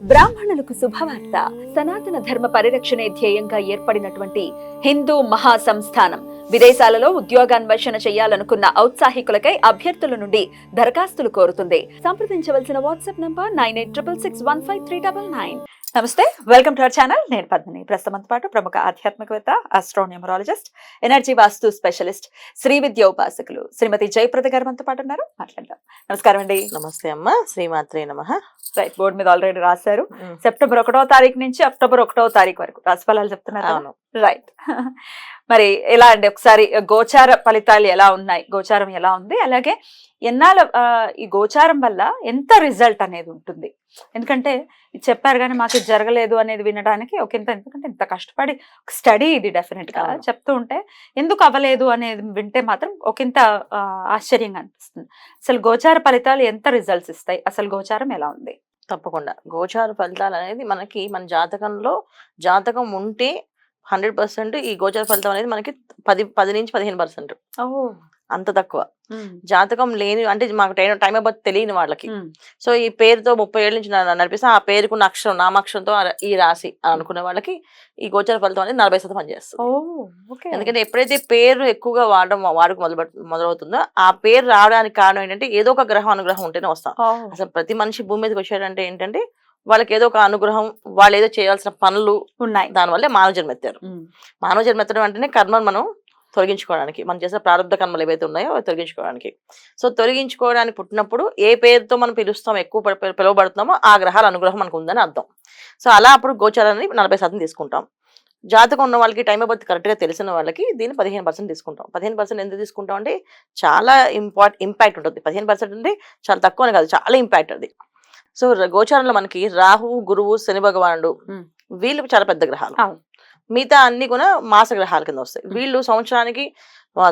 బ్రాహ్మణులకు శుభవార్త. సనాతన ధర్మ పరిరక్షణే ధ్యేయంగా ఏర్పడినటువంటి హిందూ మహాసంస్థానం విదేశాలలో ఉద్యోగాన్వేషణ చేయాలనుకున్న ఔత్సాహికులకై అభ్యర్థుల నుండి దరఖాస్తులు కోరుతుంది. సంప్రదించవలసిన వాట్సాప్ నంబర్ 9866153999. నమస్తే, వెల్కమ్ టు అవర్ ఛానల్. నేను పద్మిని. ప్రస్తుతంతో పాటు ప్రముఖ ఆధ్యాత్మికవేత్త, ఆస్ట్రోన్యూమరాలజిస్ట్, ఎనర్జీ వాస్తు స్పెషలిస్ట్, శ్రీ విద్య ఉపాసకులు శ్రీమతి జయప్రద గారు మనతో పాటు ఉన్నారు. మాట్లాడదాం. నమస్కారం అండి. నమస్తే అమ్మ. శ్రీమాత్రే నమః. రైట్, బోర్డు మీద ఆల్రెడీ రాశారు. సెప్టెంబర్ 1వ తారీఖు నుంచి అక్టోబర్ 1వ తారీఖు వరకు రాశిఫలాలు చెప్తున్నారు. రైట్, మరి ఎలా అండి, ఒకసారి గోచార ఫలితాలు ఎలా ఉన్నాయి, గోచారం ఎలా ఉంది, అలాగే ఎన్నాళ్ళ ఈ గోచారం వల్ల ఎంత రిజల్ట్ అనేది ఉంటుంది? ఎందుకంటే చెప్పారు కానీ మాకు జరగలేదు అనేది వినడానికి ఒక ఎందుకంటే ఇంత కష్టపడి స్టడీ ఇది డెఫినెట్ గా చెప్తూ ఉంటే ఎందుకు అవ్వలేదు అనేది వింటే మాత్రం ఒకంత ఆశ్చర్యంగా అనిపిస్తుంది. అసలు గోచార ఫలితాలు ఎంత రిజల్ట్స్ ఇస్తాయి, అసలు గోచారం ఎలా ఉంది? తప్పకుండా గోచార ఫలితాలు అనేది మనకి మన జాతకం ఉంటే 100% ఈ గోచార ఫలితం అనేది మనకి 10 నుంచి 15%. అంత తక్కువ. జాతకం లేని అంటే మాకు టైం అబౌట్ తెలియని వాళ్ళకి, సో ఈ పేరుతో 30 ఏళ్ళ నుంచి నడిపిస్తే ఆ పేరుకున్న అక్షరం నామాక్షరంతో ఈ రాశి అనుకునే వాళ్ళకి ఈ గోచార ఫలితం అనేది 40% పనిచేస్తుంది. ఎందుకంటే ఎప్పుడైతే పేరు ఎక్కువగా వాడుక మొదలవుతుందో ఆ పేరు రావడానికి కారణం ఏంటంటే ఏదో ఒక గ్రహం అనుగ్రహం ఉంటేనే వస్తాం. అసలు ప్రతి మనిషి భూమి మీదకి వచ్చాడంటే ఏంటంటే వాళ్ళకి ఏదో ఒక అనుగ్రహం, వాళ్ళు ఏదో చేయాల్సిన పనులు ఉన్నాయి. దానివల్లే మానవ జన్మ ఎత్తారు. మానవ జన్మ ఎత్తడం అంటేనే కర్మను మనం తొలగించుకోవడానికి, మనం చేసే ప్రారంభ కర్మలు ఏవైతే ఉన్నాయో అవి తొలగించుకోవడానికి. సో తొలగించుకోవడానికి పుట్టినప్పుడు ఏ పేరుతో మనం పిలుస్తామో, ఎక్కువ పిలువబడుతున్నామో ఆ గ్రహాల అనుగ్రహం మనకు ఉందని అర్థం. సో అలా అప్పుడు గోచారాన్ని 40% తీసుకుంటాం. జాతకం ఉన్న వాళ్ళకి, టైం ఆఫ్ బర్త్ కరెక్ట్గా తెలిసిన వాళ్ళకి దీన్ని 15% తీసుకుంటాం. 15% ఎందుకు తీసుకుంటాం అంటే చాలా ఇంపాక్ట్ ఉంటుంది. 15% అంటే చాలా తక్కువనే కాదు, చాలా ఇంపాక్ట్ అది. సో గోచారంలో మనకి రాహు, గురువు, శని భగవానుడు వీళ్ళు చాలా పెద్ద గ్రహాలు. మిగతా అన్ని కూడా మాస గ్రహాల కింద వస్తాయి. వీళ్ళు సంవత్సరానికి,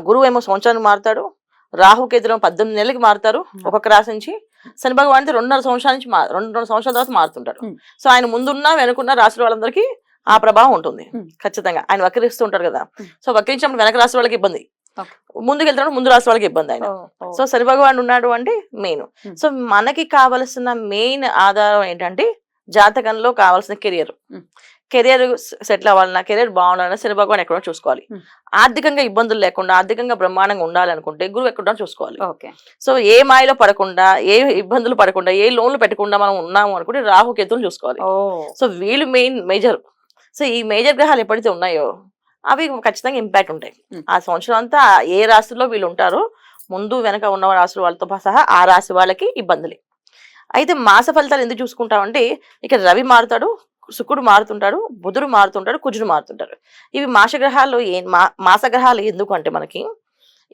గురువు ఏమో సంవత్సరానికి మారుతాడు, రాహుకేతులు 18 నెలలకి మారుతారు ఒక్కొక్క రాశి నుంచి. శని భగవానుడు 2.5 సంవత్సరాల నుంచి 2 సంవత్సరాల తర్వాత మారుతుంటాడు. సో ఆయన ముందున్న వెనుకున్న రాశుల వాళ్ళందరికీ ఆ ప్రభావం ఉంటుంది ఖచ్చితంగా. ఆయన వక్రిస్తూ ఉంటారు కదా, సో వక్రించినప్పుడు వెనక రాశి వాళ్ళకి ఇబ్బంది, ముందుకు వెళ్తున్నాడు ముందు రాశి వాళ్ళకి ఇబ్బంది ఆయన. సో శని భగవానుడు ఉన్నాడు అంటే మెయిన్. సో మనకి కావలసిన మెయిన్ ఆధారం ఏంటంటే జాతకంలో కావాల్సిన కెరియర్ సెటిల్ అవ్వాలన్నా, కెరీర్ బాగుండాలన్నా శని భగవాన్ ఎక్కడో చూసుకోవాలి. ఆర్థికంగా ఇబ్బందులు లేకుండా, ఆర్థికంగా బ్రహ్మాండంగా ఉండాలనుకుంటే గురువు ఎక్కడో చూసుకోవాలి. సో ఏ మాయలో పడకుండా, ఏ ఇబ్బందులు పడకుండా, ఏ లోన్లు పెట్టకుండా మనం ఉన్నాము అనుకుంటే రాహుకేతులు చూసుకోవాలి. సో వీళ్ళు మేజర్. సో ఈ మేజర్ గ్రహాలు ఎప్పుడైతే ఉన్నాయో అవి ఖచ్చితంగా ఇంపాక్ట్ ఉంటాయి. ఆ సంవత్సరం అంతా ఏ రాశిలో వీళ్ళు ఉంటారో ముందు వెనక ఉన్న రాశుల వాళ్ళతో సహా ఆ రాశి వాళ్ళకి ఇబ్బందులే. అయితే మాస ఫలితాలు ఎందుకు చూసుకుంటామంటే ఇక్కడ రవి మారుతాడు, శుక్రుడు మారుతుంటాడు, బుధుడు మారుతుంటాడు, కుజుడు మారుతుంటారు. ఇవి మాస గ్రహాలు ఎందుకు అంటే మనకి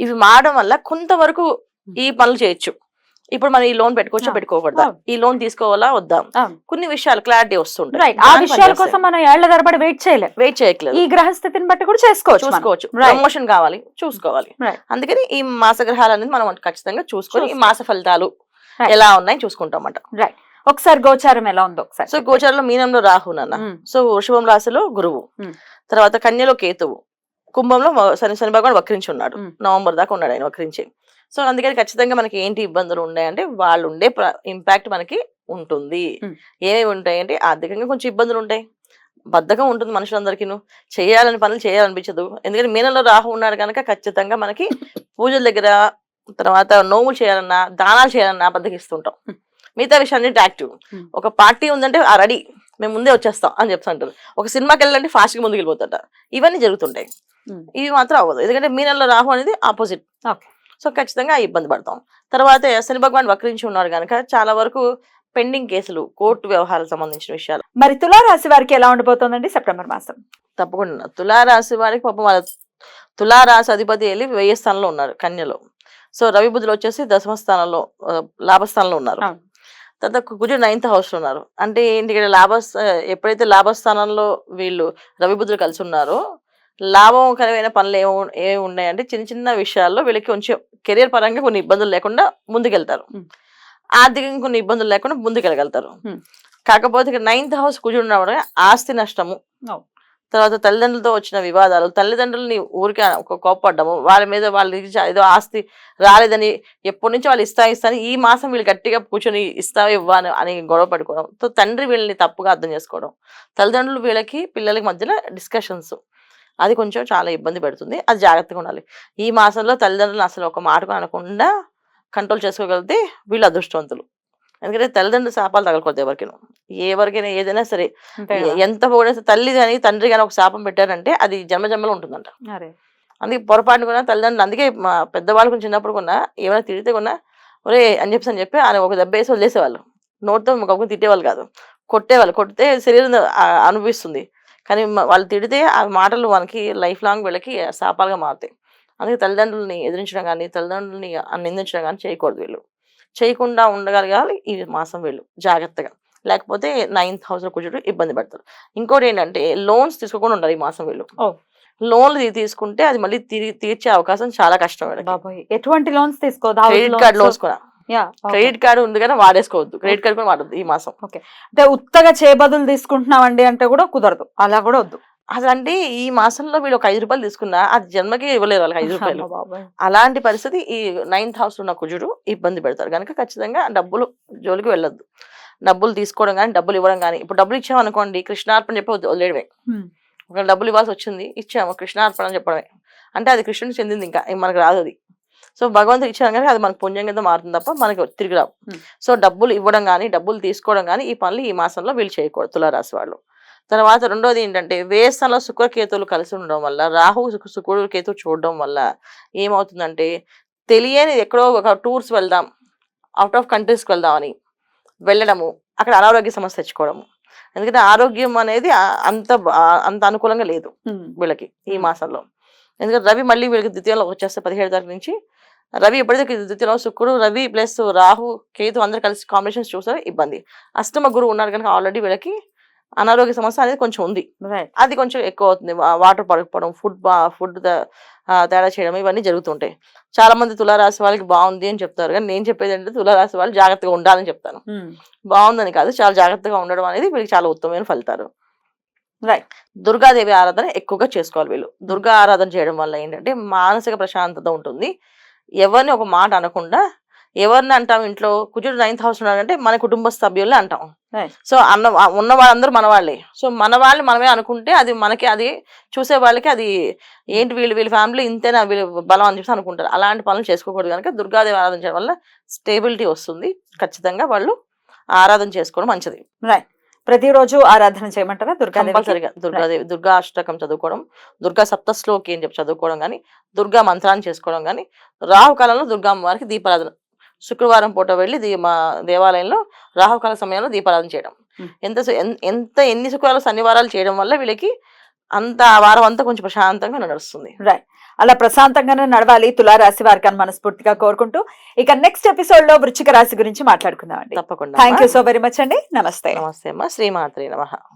ఇవి మారడం వల్ల కొంతవరకు ఈ పనులు చేయొచ్చు. ఇప్పుడు మనం ఈ లోన్ పెట్టుకోవచ్చా పెట్టుకోకూడదా, ఈ లోన్ తీసుకోవాలా వద్దా, కొన్ని విషయాలు క్లారిటీ వస్తుంటాయి. ఆ విషయాల కోసం మనం ఏళ్ల తరబడి వెయిట్ చేయట్లేదు. ఈ గ్రహస్థితిని బట్టి కూడా చూసుకోవచ్చు. ప్రమోషన్ కావాలి, చూసుకోవాలి. అందుకని ఈ మాస గ్రహాలు అనేది మనం ఖచ్చితంగా చూసుకొని ఈ మాస ఫలితాలు ఎలా ఉన్నాయి చూసుకుంటాం. రైట్, ఒకసారి గోచారం ఎలా ఉందో ఒకసారి. సో గోచారంలో మీనంలో రాహు నాన్న, సో వృషభం రాశిలో గురువు, తర్వాత కన్యలో కేతువు, కుంభంలో శని భగవాన్ వక్రించి ఉన్నాడు. నవంబర్ దాకా ఉన్నాడు ఆయన వక్రించి. సో అందుకని ఖచ్చితంగా మనకి ఏంటి ఇబ్బందులు ఉన్నాయంటే వాళ్ళు ఉండే ఇంపాక్ట్ మనకి ఉంటుంది. ఏమేమి ఉంటాయి అంటే ఆర్థికంగా కొంచెం ఇబ్బందులు ఉంటాయి, బద్ధకం ఉంటుంది మనుషులందరికీ, చేయాలని పనులు చేయాలనిపించదు. ఎందుకంటే మీనంలో రాహు ఉన్నాడు కనుక ఖచ్చితంగా మనకి పూజల దగ్గర, తర్వాత నోములు చేయాలన్నా, దానాలు చేయాలన్నా బద్దకిస్తుంటాం. మిగతా విషయాన్ని యాక్టివ్. ఒక పార్టీ ఉందంటే రెడీ, మేము ముందే వచ్చేస్తాం అని చెప్తుంటారు. ఒక సినిమాకి వెళ్ళాలంటే ఫాస్ట్ గా ముందుకు వెళ్ళిపోతుంటారు. ఇవన్నీ జరుగుతుంటాయి. ఇవి మాత్రం అవ్వదు, ఎందుకంటే మీనంలో రాహు అనేది ఆపోజిట్. సో ఖచ్చితంగా ఇబ్బంది పడతాం. తర్వాత శని భగవాన్ వక్రించి ఉన్నారు కనుక చాలా వరకు పెండింగ్ కేసులు, కోర్టు వ్యవహారాలకు సంబంధించిన విషయాలు. మరి తులారాశి వారికి ఎలా ఉండబోతోందండి సెప్టెంబర్ మాసం? తప్పకుండా తులారాశి వారికి పాపం వాళ్ళ తులారాశి అధిపతి వెళ్ళి 10వ స్థానంలో ఉన్నారు కన్యలో. సో రవి బుధులు వచ్చేసి 10వ స్థానంలో, లాభస్థానంలో ఉన్నారు. తర్వాత కుజుడు 9th హౌస్ లో ఉన్నారు. అంటే ఏంటి, ఎప్పుడైతే లాభస్థానంలో వీళ్ళు రవి బుధులు కలిసి ఉన్నారో లాభకరమైన పనులు ఏమి ఉన్నాయంటే చిన్న చిన్న విషయాల్లో వీళ్ళకి కొంచెం కెరియర్ పరంగా కొన్ని ఇబ్బందులు లేకుండా ముందుకెళ్తారు, ఆర్థికంగా కొన్ని ఇబ్బందులు లేకుండా ముందుకెళ్ళగలుగుతారు. కాకపోతే ఇక్కడ 9th హౌస్ కుజుడు ఉన్నప్పుడు ఆస్తి నష్టము, తర్వాత తల్లిదండ్రులతో వచ్చిన వివాదాలు, తల్లిదండ్రులని ఊరికే ఒక కోప్పడ్డము, వాళ్ళ మీద వాళ్ళు ఏదో ఆస్తి రాలేదని ఎప్పటి నుంచి వాళ్ళు ఇస్తాను ఈ మాసం వీళ్ళు గట్టిగా కూర్చొని ఇస్తావా ఇవ్వను అని గొడవ పడుకోవడం. సో తండ్రి వీళ్ళని తప్పుగా అర్థం చేసుకోవడం, తల్లిదండ్రులు వీళ్ళకి పిల్లలకి మధ్యలో డిస్కషన్స్, అది కొంచెం చాలా ఇబ్బంది పెడుతుంది. అది జాగ్రత్తగా ఉండాలి. ఈ మాసంలో తల్లిదండ్రులు అసలు ఒక మాట అనకుండా కంట్రోల్ చేసుకోగలిగితే వీళ్ళు అదృష్టవంతులు. ఎందుకంటే తల్లిదండ్రులు శాపాలు తగలకూడదు ఎవరికైనా ఏదైనా సరే. ఎంత పోయినా తల్లి కానీ తండ్రి కానీ ఒక శాపం పెట్టారంటే అది జన్మజన్మలో ఉంటుందంట. అందుకే పొరపాటు కూడా తల్లిదండ్రులు, అందుకే మా పెద్దవాళ్ళు కొంచెం చిన్నప్పుడు కొన్నా ఏమైనా తిడితే కొన్నా ఒరే అని చెప్పి ఆయన ఒక దెబ్బ వేసి వదిలేసేవాళ్ళు. నోటితో గొప్ప తిట్టేవాళ్ళు కాదు, కొట్టేవాళ్ళు. కొడితే శరీరం అనుభవిస్తుంది, కానీ వాళ్ళు తిడితే ఆ మాటలు మనకి లైఫ్ లాంగ్ వీళ్ళకి శాపాలుగా మారుతాయి. అందుకే తల్లిదండ్రులని ఎదిరించడం కానీ తల్లిదండ్రులని నిందించడం కానీ చేయకూడదు. వీళ్ళు చేయకుండా ఉండగలగాలి ఈ మాసం వీళ్ళు జాగ్రత్తగా. లేకపోతే 9th house లో కూర్చోటి ఇబ్బంది పడతారు. ఇంకోటి ఏంటంటే లోన్స్ తీసుకోకుండా ఉండాలి ఈ మాసం వీళ్ళు. లోన్లు తీసుకుంటే అది మళ్ళీ తీర్చే అవకాశం చాలా కష్టం. ఎటువంటి లోన్స్ తీసుకోవద్దు? క్రెడిట్ కార్డ్ లోన్స్ కూడా. క్రెడిట్ కార్డు ఉంది కానీ వాడేసుకోవద్దు, క్రెడిట్ కార్డు కూడా వాడద్దు ఈ మాసం. అంటే ఉత్తగా చేయబదులు తీసుకుంటున్నామండి అంటే కూడా కుదరదు, అలా కూడా వద్దు అసలు. అంటే ఈ మాసంలో వీళ్ళు ఒక 5 రూపాయలు తీసుకున్నా అది జన్మకి ఇవ్వలేరు వాళ్ళకి 5 రూపాయలు. అలాంటి పరిస్థితి ఈ 9th house ఉన్న కుజుడు ఇబ్బంది పెడతారు కనుక ఖచ్చితంగా డబ్బులు జోలికి వెళ్ళొద్దు. డబ్బులు తీసుకోవడం కానీ డబ్బులు ఇవ్వడం కానీ, ఇప్పుడు డబ్బులు ఇచ్చామనుకోండి కృష్ణార్పణ చెప్పి వదిలేయడమే. ఒక డబ్బులు ఇవ్వాల్సి వచ్చింది, ఇచ్చాము కృష్ణార్పణ అని చెప్పడమే, అంటే అది కృష్ణుడికి చెందింది, ఇంకా మనకు రాదు అది. సో భగవంతుడు ఇచ్చాను కానీ అది మనకు పుణ్యం కింద మారుతుంది తప్ప మనకి తిరిగి రావు. సో డబ్బులు ఇవ్వడం కానీ డబ్బులు తీసుకోవడం కానీ ఈ పనులు ఈ మాసంలో వీళ్ళు చేయకూడదు తులారాశి వాళ్ళు. తర్వాత రెండోది ఏంటంటే వేసంలో శుక్రకేతువులు కలిసి ఉండడం వల్ల, రాహు శుక్రుడు కేతు చూడడం వల్ల ఏమవుతుందంటే తెలియని ఎక్కడో ఒక టూర్స్ వెళ్దాం, అవుట్ ఆఫ్ కంట్రీస్కి వెళ్దామని వెళ్ళడము, అక్కడ అనారోగ్య సమస్య తెచ్చుకోవడము. ఎందుకంటే ఆరోగ్యం అనేది అంత అనుకూలంగా లేదు వీళ్ళకి ఈ మాసంలో. ఎందుకంటే రవి మళ్ళీ వీళ్ళకి ద్వితీయంలో వచ్చేస్తే 17 తారీఖు నుంచి. రవి ఎప్పుడైతే ద్వితీయంలో శుక్రుడు రవి ప్లస్ రాహు కేతు అందరు కలిసి కాంబినేషన్స్ చూస్తారు ఇబ్బంది. అష్టమ గురువు ఉన్నారు కనుక ఆల్రెడీ వీళ్ళకి అనారోగ్య సమస్య అనేది కొంచెం ఉంది, అది కొంచెం ఎక్కువ అవుతుంది. వాటర్ పడకపోవడం, ఫుడ్ తేడా చేయడం ఇవన్నీ జరుగుతుంటాయి. చాలా మంది తులారాశి వాళ్ళకి బాగుంది అని చెప్తారు, కానీ నేను చెప్పేది ఏంటంటే తులారాశి వాళ్ళు జాగ్రత్తగా ఉండాలని చెప్తాను. బాగుందని కాదు, చాలా జాగ్రత్తగా ఉండడం అనేది వీళ్ళకి చాలా ఉత్తమమైన ఫలితాలు. దుర్గాదేవి ఆరాధన ఎక్కువగా చేసుకోవాలి వీళ్ళు. దుర్గా ఆరాధన చేయడం వల్ల ఏంటంటే మానసిక ప్రశాంతత ఉంటుంది. ఎవరిని ఒక మాట అనకుండా, ఎవరిని అంటాం ఇంట్లో కుజుడు 9th house ఉన్నాడంటే మన కుటుంబ సభ్యుల్ని అంటాం. సో ఉన్న వాళ్ళందరూ మన వాళ్ళే. సో మన వాళ్ళని మనమే అనుకుంటే అది మనకి, అది చూసే వాళ్ళకి అది ఏంటి వీళ్ళ ఫ్యామిలీ ఇంతేనా వీళ్ళు బలం అని చెప్పి అనుకుంటారు. అలాంటి పనులు చేసుకోకూడదు కనుక దుర్గాదేవి ఆరాధన చేయడం వల్ల స్టేబిలిటీ వస్తుంది. ఖచ్చితంగా వాళ్ళు ఆరాధన చేసుకోవడం మంచిది. ప్రతిరోజు ఆరాధన చేయమంటారా? కంపల్సరిగా దుర్గాదేవి, దుర్గా అష్టకం చదువుకోవడం, దుర్గా సప్తశ్లోకి అని చెప్పి చదువుకోవడం కానీ, దుర్గా మంత్రాన్ని చేసుకోవడం కానీ, రాహుకాలంలో దుర్గా అమ్మవారికి దీపారాధన శుక్రవారం పూట వెళ్ళి మా దేవాలయంలో రాహుకాల సమయంలో దీపారాధన చేయడం. ఎన్ని శుక్రవారాలు శనివారాలు చేయడం వల్ల వీళ్ళకి అంత వారం అంతా కొంచెం ప్రశాంతంగా నడుస్తుంది. అలా ప్రశాంతంగానే నడవాలి తులారాశి వారికి అని మనస్ఫూర్తిగా కోరుకుంటూ, ఇక నెక్స్ట్ ఎపిసోడ్ లో వృశ్చిక రాశి గురించి మాట్లాడుకుందాం అండి. తప్పకుండా. Thank you so very much అండి. నమస్తే. నమస్తే అమ్మా. శ్రీమాత్రే నమః.